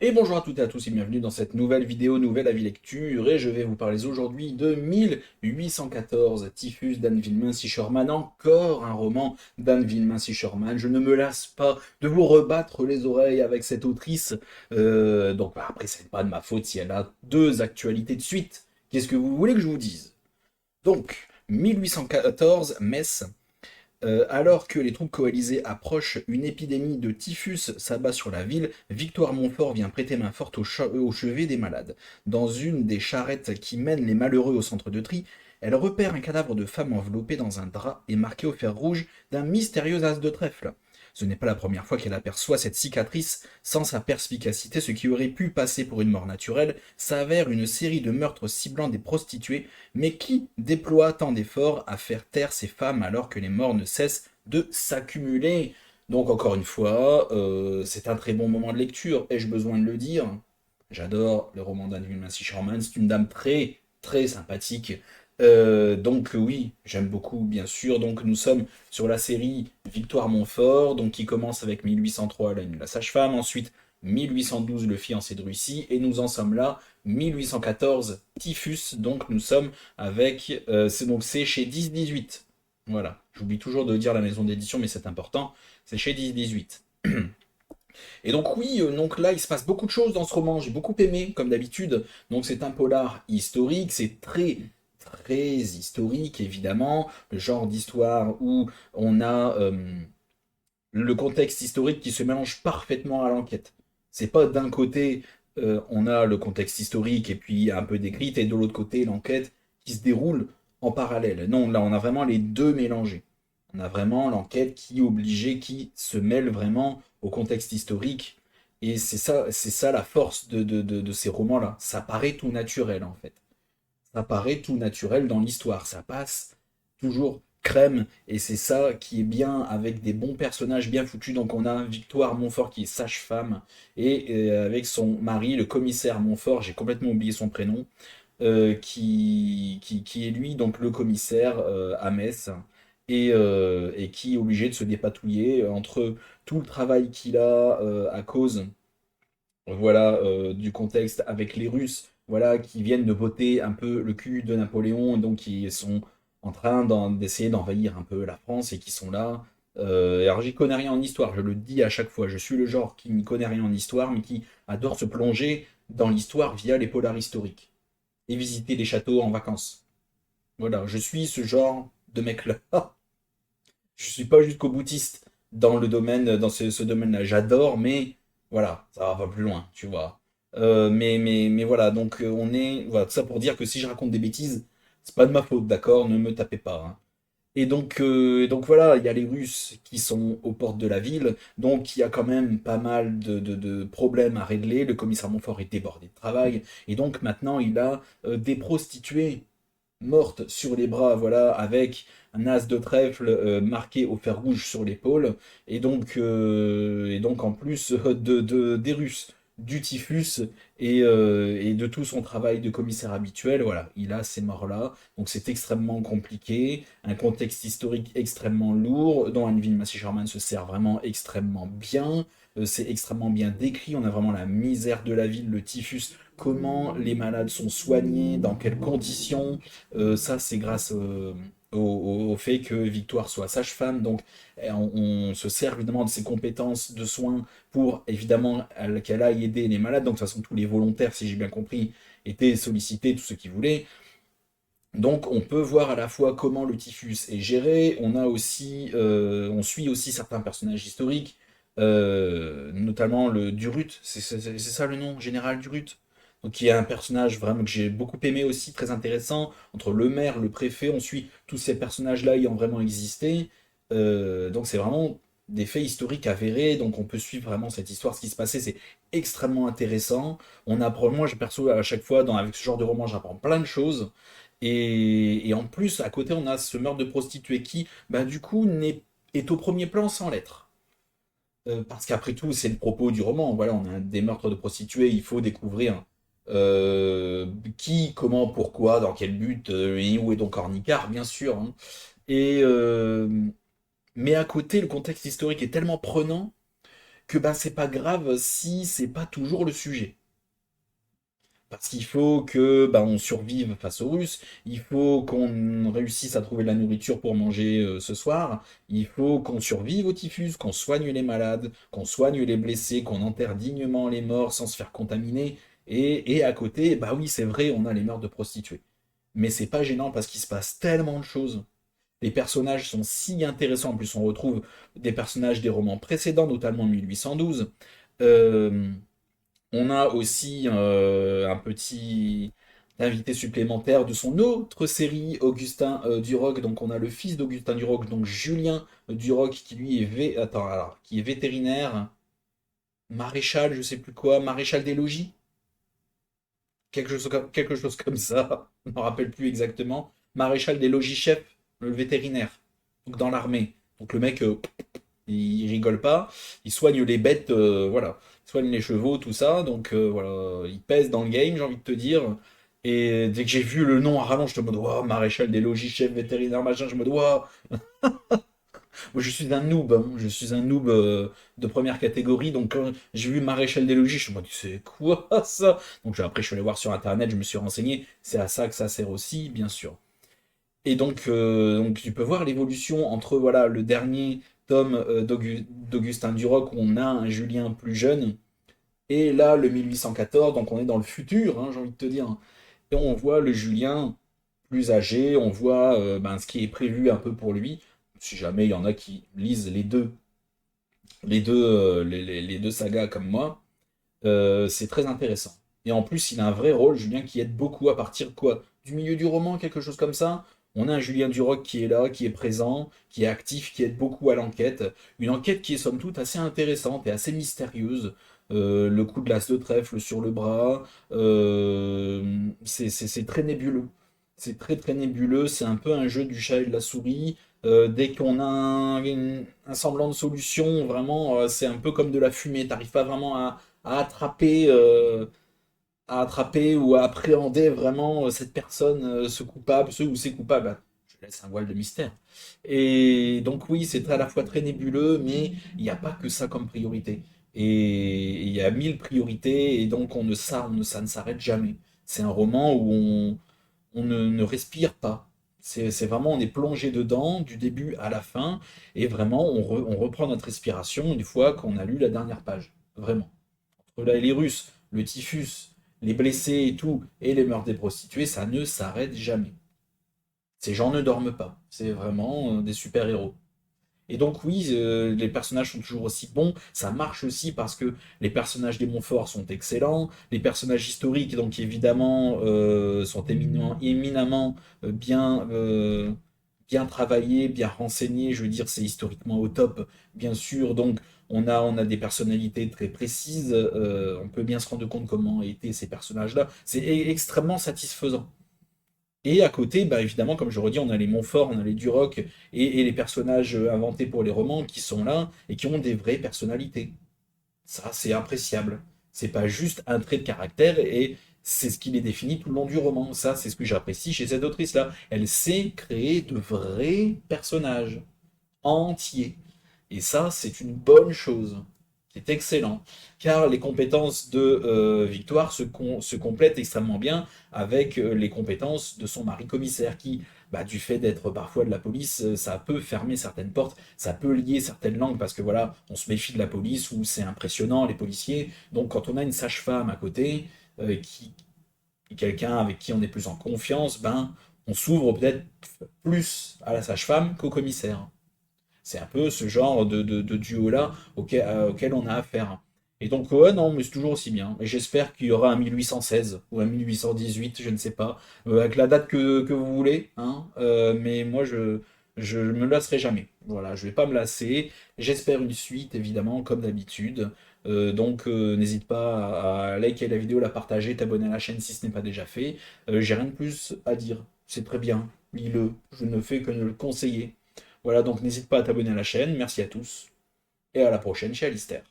Et bonjour à toutes et à tous et bienvenue dans cette nouvelle vidéo, nouvelle avis lecture, et je vais vous parler aujourd'hui de 1814, Typhus d'Anne Villemain-Sischerman, encore un roman d'Anne Villemain-Sischerman. Je ne me lasse pas de vous rebattre les oreilles avec cette autrice, après c'est pas de ma faute si elle a deux actualités de suite. Qu'est-ce que vous voulez que je vous dise? Donc, 1814, Metz, alors que les troupes coalisées approchent, une épidémie de typhus s'abat sur la ville. Victoire Montfort vient prêter main forte au chevet des malades. Dans une des charrettes qui mènent les malheureux au centre de tri, elle repère un cadavre de femme enveloppé dans un drap et marqué au fer rouge d'un mystérieux as de trèfle. Ce n'est pas la première fois qu'elle aperçoit cette cicatrice. Sans sa perspicacité, ce qui aurait pu passer pour une mort naturelle s'avère une série de meurtres ciblant des prostituées, mais qui déploie tant d'efforts à faire taire ces femmes alors que les morts ne cessent de s'accumuler? Donc encore une fois, c'est un très bon moment de lecture, ai-je besoin de le dire? J'adore le roman d'Anne Sherman, c'est une dame très très sympathique. Oui, j'aime beaucoup, bien sûr. Donc nous sommes sur la série Victoire Montfort, donc qui commence avec 1803, la sage-femme, ensuite 1812, le fiancé de Russie, et nous en sommes là, 1814, Typhus, donc nous sommes avec, c'est chez 10-18. Voilà, j'oublie toujours de dire la maison d'édition, mais c'est important, c'est chez 10-18. Et donc oui, donc là, il se passe beaucoup de choses dans ce roman. J'ai beaucoup aimé, comme d'habitude. Donc c'est un polar historique, c'est très très historique évidemment, le genre d'histoire où on a le contexte historique qui se mélange parfaitement à l'enquête. C'est pas d'un côté on a le contexte historique et puis un peu décrit et de l'autre côté l'enquête qui se déroule en parallèle. Non, là on a vraiment les deux mélangés. On a vraiment l'enquête qui est obligée, qui se mêle vraiment au contexte historique. Et c'est ça la force de ces romans-là. Ça paraît tout naturel en fait. Ça paraît tout naturel dans l'histoire. Ça passe toujours crème. Et c'est ça qui est bien avec des bons personnages bien foutus. Donc on a Victoire Montfort qui est sage-femme et avec son mari, le commissaire Montfort, j'ai complètement oublié son prénom, qui est lui donc le commissaire à Metz et qui est obligé de se dépatouiller entre tout le travail qu'il a à cause voilà, du contexte avec les Russes, voilà, qui viennent de botter un peu le cul de Napoléon, et donc qui sont en train d'essayer d'envahir un peu la France et qui sont là. Alors j'y connais rien en histoire, je le dis à chaque fois, je suis le genre qui n'y connaît rien en histoire, mais qui adore se plonger dans l'histoire via les polars historiques et visiter des châteaux en vacances. Voilà, je suis ce genre de mec-là. Je suis pas jusqu'au boutiste dans le domaine, dans ce domaine-là. J'adore, mais voilà, ça va pas plus loin, tu vois. Mais voilà, donc on est, voilà, tout ça pour dire que si je raconte des bêtises, c'est pas de ma faute, d'accord? Ne me tapez pas, hein. Et donc voilà, il y a les Russes qui sont aux portes de la ville, donc il y a quand même pas mal de problèmes à régler. Le commissaire Montfort est débordé de travail, et donc maintenant il a des prostituées morte sur les bras, voilà, avec un as de trèfle marqué au fer rouge sur l'épaule, et donc en plus des Russes, du typhus et de tout son travail de commissaire habituel, voilà, il a ces morts-là, donc c'est extrêmement compliqué, un contexte historique extrêmement lourd, dont Anne Massey Sherman se sert vraiment extrêmement bien, c'est extrêmement bien décrit, on a vraiment la misère de la ville, le typhus, comment les malades sont soignés, dans quelles conditions, ça, c'est grâce au fait que Victoire soit sage-femme. Donc, on se sert évidemment de ses compétences de soins pour évidemment qu'elle aille aider les malades. Donc, de toute façon, tous les volontaires, si j'ai bien compris, étaient sollicités, tous ceux qui voulaient. Donc, on peut voir à la fois comment le typhus est géré. On suit aussi certains personnages historiques, notamment le Durut. C'est ça le nom, Général Durut. Donc, qui est un personnage vraiment que j'ai beaucoup aimé aussi, très intéressant. Entre le maire, le préfet, on suit tous ces personnages-là ayant vraiment existé. Donc, c'est vraiment des faits historiques avérés. Donc, on peut suivre vraiment cette histoire, ce qui se passait. C'est extrêmement intéressant. On apprend, moi, je perçois à chaque fois, avec ce genre de roman, j'apprends plein de choses. Et en plus, à côté, on a ce meurtre de prostituée qui, bah, du coup, est au premier plan sans l'être. Parce qu'après tout, c'est le propos du roman. Voilà, on a des meurtres de prostituées, il faut découvrir qui, comment, pourquoi, dans quel but, et où est donc Ornicard, bien sûr, hein. Et, mais à côté, le contexte historique est tellement prenant que ben c'est pas grave si c'est pas toujours le sujet. Parce qu'il faut que ben, on survive face aux Russes, il faut qu'on réussisse à trouver de la nourriture pour manger ce soir, il faut qu'on survive au typhus, qu'on soigne les malades, qu'on soigne les blessés, qu'on enterre dignement les morts sans se faire contaminer. Et à côté, bah oui, c'est vrai, on a les meurtres de prostituées. Mais c'est pas gênant parce qu'il se passe tellement de choses. Les personnages sont si intéressants. En plus, on retrouve des personnages des romans précédents, notamment 1812. Euh, on a aussi un petit invité supplémentaire de son autre série, Augustin Duroc. Donc on a le fils d'Augustin Duroc, donc Julien Duroc, qui lui est, qui est vétérinaire, maréchal, je sais plus quoi, maréchal des logis, quelque chose comme ça, je ne me rappelle plus exactement. Maréchal des logis chefs, le vétérinaire, donc dans l'armée. Donc le mec, il rigole pas, il soigne les bêtes, voilà, il soigne les chevaux, tout ça, donc voilà, il pèse dans le game, j'ai envie de te dire. Et dès que j'ai vu le nom à rallonge, je me dis, waouh, maréchal des logis, chef vétérinaire, machin, je me dis, waouh, moi je suis un noob, hein, je suis un noob de première catégorie, donc quand j'ai vu maréchal des logis, je me dis, c'est quoi ça? Donc après, je suis allé voir sur internet, je me suis renseigné, c'est à ça que ça sert aussi, bien sûr. Et donc tu peux voir l'évolution entre voilà, le dernier tome d'Augustin Duroc où on a un Julien plus jeune, et là le 1814, donc on est dans le futur, hein, j'ai envie de te dire. Et on voit le Julien plus âgé, on voit ben, ce qui est prévu un peu pour lui, si jamais il y en a qui lisent les deux sagas comme moi, c'est très intéressant. Et en plus, il a un vrai rôle, Julien, qui aide beaucoup à partir quoi? Du milieu du roman, quelque chose comme ça. On a un Julien Duroc qui est là, qui est présent, qui est actif, qui aide beaucoup à l'enquête. Une enquête qui est somme toute assez intéressante et assez mystérieuse. Le coup de l'as de trèfle sur le bras, c'est très nébuleux. C'est très très nébuleux, c'est un peu un jeu du chat et de la souris. Dès qu'on a un semblant de solution, vraiment, c'est un peu comme de la fumée. T'arrives pas vraiment à attraper, à attraper ou à appréhender vraiment cette personne, ce coupable, ce ou ces coupables. Bah, je laisse un voile de mystère. Et donc oui, c'est à la fois très nébuleux, mais il n'y a pas que ça comme priorité. Et il y a 1000 priorités, et donc ça ne s'arrête jamais. C'est un roman où on ne respire pas. C'est vraiment, on est plongé dedans du début à la fin, et vraiment, on reprend notre respiration une fois qu'on a lu la dernière page. Vraiment. Entre là et les Russes, le typhus, les blessés et tout, et les meurtres des prostituées, ça ne s'arrête jamais. Ces gens ne dorment pas. C'est vraiment des super-héros. Et donc oui, les personnages sont toujours aussi bons. Ça marche aussi parce que les personnages des Montfort sont excellents. Les personnages historiques, donc évidemment, sont éminemment bien travaillés, bien renseignés. Je veux dire, c'est historiquement au top, bien sûr. Donc on a des personnalités très précises. On peut bien se rendre compte comment étaient ces personnages-là. C'est extrêmement satisfaisant. Et à côté, bah évidemment, comme je redis, on a les Montfort, on a les Duroc et les personnages inventés pour les romans qui sont là et qui ont des vraies personnalités. Ça, c'est appréciable. C'est pas juste un trait de caractère et c'est ce qui les définit tout le long du roman. Ça, c'est ce que j'apprécie chez cette autrice-là. Elle sait créer de vrais personnages entiers. Et ça, c'est une bonne chose. C'est excellent. Car les compétences de Victoire se complètent extrêmement bien avec les compétences de son mari commissaire qui, bah, du fait d'être parfois de la police, ça peut fermer certaines portes, ça peut lier certaines langues parce que voilà, on se méfie de la police ou c'est impressionnant les policiers. Donc quand on a une sage-femme à côté, qui quelqu'un avec qui on est plus en confiance, ben on s'ouvre peut-être plus à la sage-femme qu'au commissaire. C'est un peu ce genre de duo-là auquel on a affaire. Et donc, ouais, non, mais c'est toujours aussi bien. Et j'espère qu'il y aura un 1816 ou un 1818, je ne sais pas, avec la date que vous voulez. Hein, mais moi, je me lasserai jamais. Voilà, je vais pas me lasser. J'espère une suite, évidemment, comme d'habitude. Donc, n'hésite pas à liker la vidéo, la partager, t'abonner à la chaîne si ce n'est pas déjà fait. J'ai rien de plus à dire. C'est très bien. Lis-le. Je ne fais que le conseiller. Voilà, donc n'hésite pas à t'abonner à la chaîne. Merci à tous. Et à la prochaine chez Alistair.